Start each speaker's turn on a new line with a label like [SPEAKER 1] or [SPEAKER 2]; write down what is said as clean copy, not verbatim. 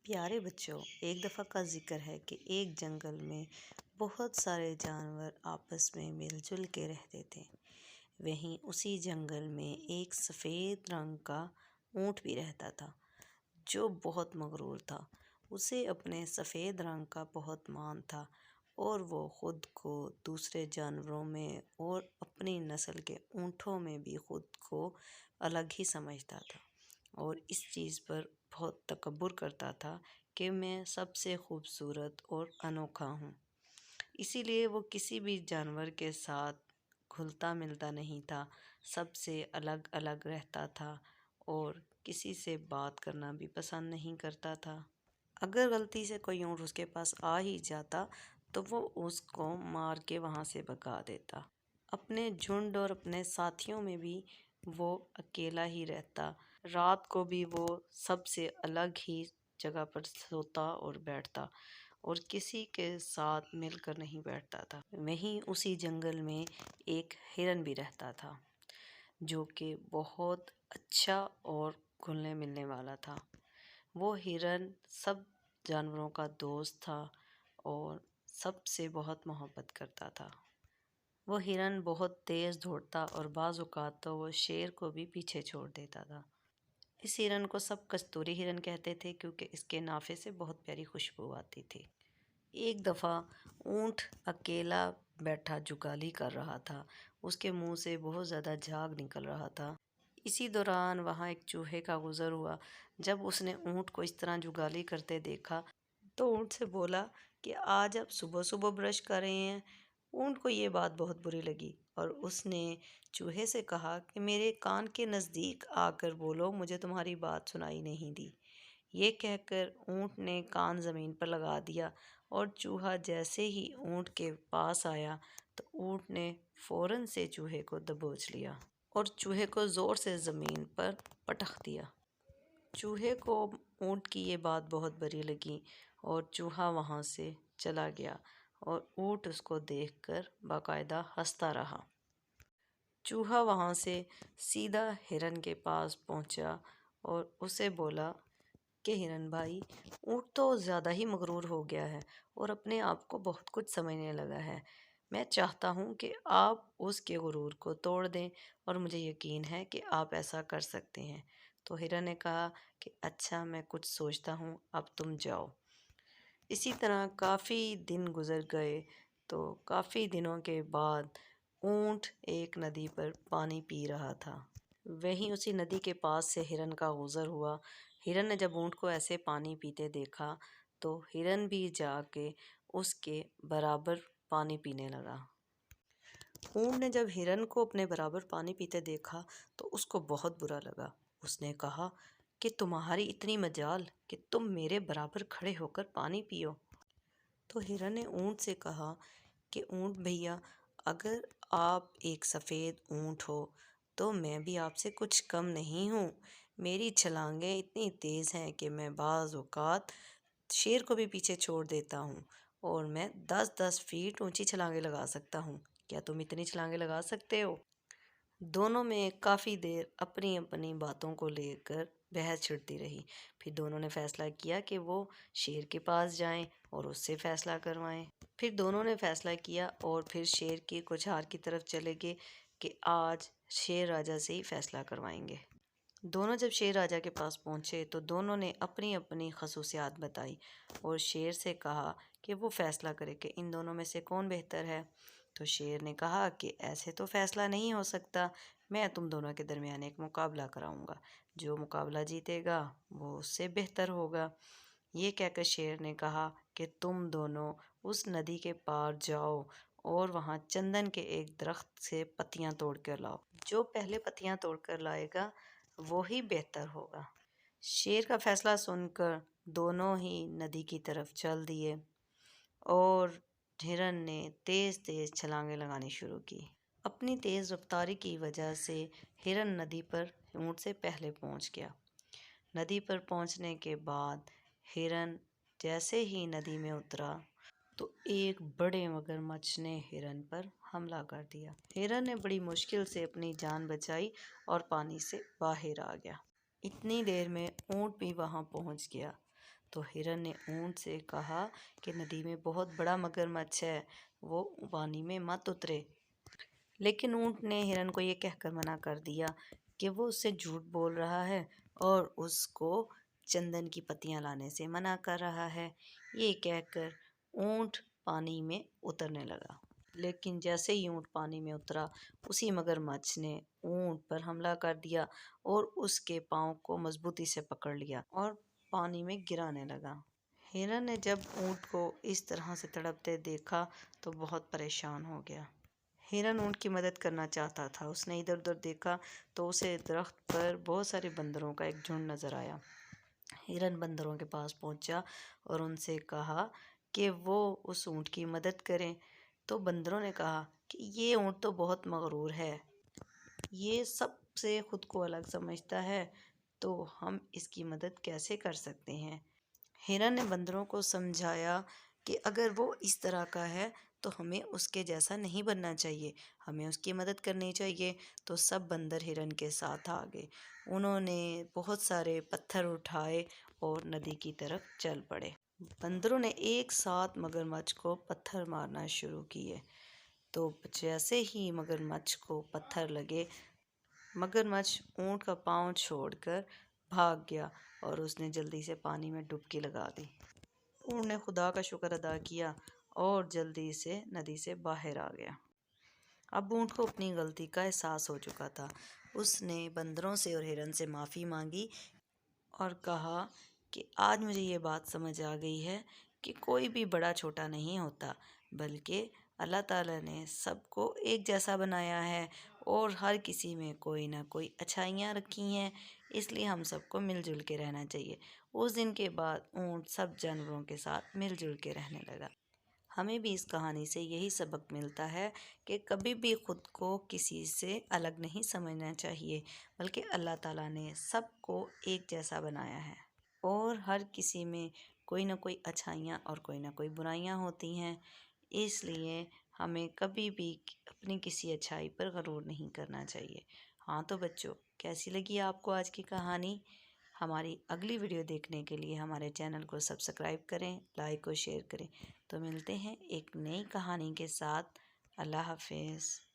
[SPEAKER 1] پیارے بچوں، ایک دفعہ کا ذکر ہے کہ ایک جنگل میں بہت سارے جانور آپس میں مل جل کے رہتے تھے۔ وہیں اسی جنگل میں ایک سفید رنگ کا اونٹ بھی رہتا تھا جو بہت مغرور تھا۔ اسے اپنے سفید رنگ کا بہت مان تھا اور وہ خود کو دوسرے جانوروں میں اور اپنی نسل کے اونٹوں میں بھی خود کو الگ ہی سمجھتا تھا اور اس چیز پر بہت تکبر کرتا تھا کہ میں سب سے خوبصورت اور انوکھا ہوں۔ اسی لیے وہ کسی بھی جانور کے ساتھ گھلتا ملتا نہیں تھا، سب سے الگ الگ رہتا تھا اور کسی سے بات کرنا بھی پسند نہیں کرتا تھا۔ اگر غلطی سے کوئی اونٹ اس کے پاس آ ہی جاتا تو وہ اس کو مار کے وہاں سے بھگا دیتا۔ اپنے جھنڈ اور اپنے ساتھیوں میں بھی وہ اکیلا ہی رہتا۔ رات کو بھی وہ سب سے الگ ہی جگہ پر سوتا اور بیٹھتا اور کسی کے ساتھ مل کر نہیں بیٹھتا تھا۔ وہیں اسی جنگل میں ایک ہرن بھی رہتا تھا جو کہ بہت اچھا اور گھلنے ملنے والا تھا۔ وہ ہرن سب جانوروں کا دوست تھا اور سب سے بہت محبت کرتا تھا۔ وہ ہرن بہت تیز دوڑتا اور بعض اوقات تو وہ شیر کو بھی پیچھے چھوڑ دیتا تھا۔ اس ہرن کو سب کستوری ہرن کہتے تھے کیونکہ اس کے نافے سے بہت پیاری خوشبو آتی تھی۔ ایک دفعہ اونٹ اکیلا بیٹھا جگالی کر رہا تھا، اس کے منہ سے بہت زیادہ جھاگ نکل رہا تھا۔ اسی دوران وہاں ایک چوہے کا گزر ہوا۔ جب اس نے اونٹ کو اس طرح جگالی کرتے دیکھا تو اونٹ سے بولا کہ آج آپ صبح صبح برش کر رہے ہیں۔ اونٹ کو یہ بات بہت بری لگی اور اس نے چوہے سے کہا کہ میرے کان کے نزدیک آ کر بولو، مجھے تمہاری بات سنائی نہیں دی۔ یہ کہہ کر اونٹ نے کان زمین پر لگا دیا اور چوہا جیسے ہی اونٹ کے پاس آیا تو اونٹ نے فوراً سے چوہے کو دبوچ لیا اور چوہے کو زور سے زمین پر پٹخ دیا۔ چوہے کو اونٹ کی یہ بات بہت بری لگی اور چوہا وہاں سے چلا گیا اور اونٹ اس کو دیکھ کر باقاعدہ ہنستا رہا۔ چوہا وہاں سے سیدھا ہرن کے پاس پہنچا اور اسے بولا کہ ہرن بھائی، اونٹ تو زیادہ ہی مغرور ہو گیا ہے اور اپنے آپ کو بہت کچھ سمجھنے لگا ہے۔ میں چاہتا ہوں کہ آپ اس کے غرور کو توڑ دیں اور مجھے یقین ہے کہ آپ ایسا کر سکتے ہیں۔ تو ہرن نے کہا کہ اچھا، میں کچھ سوچتا ہوں، اب تم جاؤ۔ اسی طرح کافی دن گزر گئے تو کافی دنوں کے بعد اونٹ ایک ندی پر پانی پی رہا تھا۔ وہیں اسی ندی کے پاس سے ہرن کا گزر ہوا۔ ہرن نے جب اونٹ کو ایسے پانی پیتے دیکھا تو ہرن بھی جا کے اس کے برابر پانی پینے لگا۔ اونٹ نے جب ہرن کو اپنے برابر پانی پیتے دیکھا تو اس کو بہت برا لگا۔ اس نے کہا کہ تمہاری اتنی مجال کہ تم میرے برابر کھڑے ہو کر پانی پیو۔ تو ہرن نے اونٹ سے کہا کہ اونٹ بھیا، اگر آپ ایک سفید اونٹ ہو تو میں بھی آپ سے کچھ کم نہیں ہوں۔ میری چھلانگیں اتنی تیز ہیں کہ میں بعض اوقات شیر کو بھی پیچھے چھوڑ دیتا ہوں اور میں 10-10 فیٹ اونچی چھلانگیں لگا سکتا ہوں۔ کیا تم اتنی چھلانگیں لگا سکتے ہو؟ دونوں میں کافی دیر اپنی اپنی باتوں کو لے کر بحث چھڑتی رہی۔ پھر دونوں نے فیصلہ کیا کہ وہ شیر کے پاس جائیں اور اس سے فیصلہ کروائیں۔ پھر دونوں نے فیصلہ کیا اور پھر شیر کی کوچھار کی طرف چلے گئے کہ آج شیر راجا سے ہی فیصلہ کروائیں گے۔ دونوں جب شیر راجا کے پاس پہنچے تو دونوں نے اپنی اپنی خصوصیات بتائی اور شیر سے کہا کہ وہ فیصلہ کرے کہ ان دونوں میں سے کون بہتر ہے۔ تو شیر نے کہا کہ ایسے تو فیصلہ نہیں ہو سکتا، میں تم دونوں کے درمیان ایک مقابلہ کراؤں گا، جو مقابلہ جیتے گا وہ اس سے بہتر ہوگا۔ یہ کہہ کر شیر نے کہا کہ تم دونوں اس ندی کے پار جاؤ اور وہاں چندن کے ایک درخت سے پتیاں توڑ کر لاؤ۔ جو پہلے پتیاں توڑ کر لائے گا وہی بہتر ہوگا۔ شیر کا فیصلہ سن کر دونوں ہی ندی کی طرف چل دیے اور ہرن نے تیز تیز چھلانگیں لگانی شروع کی۔ اپنی تیز رفتاری کی وجہ سے ہرن ندی پر اونٹ سے پہلے پہنچ گیا۔ ندی پر پہنچنے کے بعد ہرن جیسے ہی ندی میں اترا تو ایک بڑے مگرمچھ نے ہرن پر حملہ کر دیا۔ ہرن نے بڑی مشکل سے اپنی جان بچائی اور پانی سے باہر آ گیا۔ اتنی دیر میں اونٹ بھی وہاں پہنچ گیا۔ تو ہرن نے اونٹ سے کہا کہ ندی میں بہت بڑا مگرمچھ ہے، وہ پانی میں مت اترے۔ لیکن اونٹ نے ہرن کو یہ کہہ کر منع کر دیا کہ وہ اس سے جھوٹ بول رہا ہے اور اس کو چندن کی پتیاں لانے سے منع کر رہا ہے۔ یہ کہہ کر اونٹ پانی میں اترنے لگا۔ لیکن جیسے ہی اونٹ پانی میں اترا، اسی مگرمچھ نے اونٹ پر حملہ کر دیا اور اس کے پاؤں کو مضبوطی سے پکڑ لیا اور پانی میں گرانے لگا۔ ہرن نے جب اونٹ کو اس طرح سے تڑپتے دیکھا تو بہت پریشان ہو گیا۔ ہرن اونٹ کی مدد کرنا چاہتا تھا۔ اس نے ادھر ادھر دیکھا تو اسے درخت پر بہت سارے بندروں کا ایک جھنڈ نظر آیا۔ ہرن بندروں کے پاس پہنچا اور ان سے کہا کہ وہ اس اونٹ کی مدد کریں۔ تو بندروں نے کہا کہ یہ اونٹ تو بہت مغرور ہے، یہ سب سے خود کو الگ سمجھتا ہے، تو ہم اس کی مدد کیسے کر سکتے ہیں؟ ہرن نے بندروں کو سمجھایا کہ اگر وہ اس طرح کا ہے تو ہمیں اس کے جیسا نہیں بننا چاہیے، ہمیں اس کی مدد کرنی چاہیے۔ تو سب بندر ہرن کے ساتھ آ گئے۔ انہوں نے بہت سارے پتھر اٹھائے اور ندی کی طرف چل پڑے۔ بندروں نے ایک ساتھ مگرمچھ کو پتھر مارنا شروع کیے۔ تو جیسے ہی مگرمچھ کو پتھر لگے، مگرمچھ اونٹ کا پاؤں چھوڑ کر بھاگ گیا اور اس نے جلدی سے پانی میں ڈبکی لگا دی۔ اونٹ نے خدا کا شکر ادا کیا اور جلدی سے ندی سے باہر آ گیا۔ اب اونٹ کو اپنی غلطی کا احساس ہو چکا تھا۔ اس نے بندروں سے اور ہرن سے معافی مانگی اور کہا کہ آج مجھے یہ بات سمجھ آ گئی ہے کہ کوئی بھی بڑا چھوٹا نہیں ہوتا، بلکہ اللہ تعالیٰ نے سب کو ایک جیسا بنایا ہے اور ہر کسی میں کوئی نہ کوئی اچھائیاں رکھی ہیں، اس لیے ہم سب کو مل جل کے رہنا چاہیے۔ اس دن کے بعد اونٹ سب جانوروں کے ساتھ مل جل کے رہنے لگا۔ ہمیں بھی اس کہانی سے یہی سبق ملتا ہے کہ کبھی بھی خود کو کسی سے الگ نہیں سمجھنا چاہیے، بلکہ اللہ تعالیٰ نے سب کو ایک جیسا بنایا ہے اور ہر کسی میں کوئی نہ کوئی اچھائیاں اور کوئی نہ کوئی برائیاں ہوتی ہیں۔ اس لیے ہمیں کبھی بھی اپنی کسی اچھائی پر غرور نہیں کرنا چاہیے۔ ہاں تو بچوں، کیسی لگی آپ کو آج کی کہانی؟ ہماری اگلی ویڈیو دیکھنے کے لیے ہمارے چینل کو سبسکرائب کریں، لائک اور شیئر کریں۔ تو ملتے ہیں ایک نئی کہانی کے ساتھ۔ اللہ حافظ۔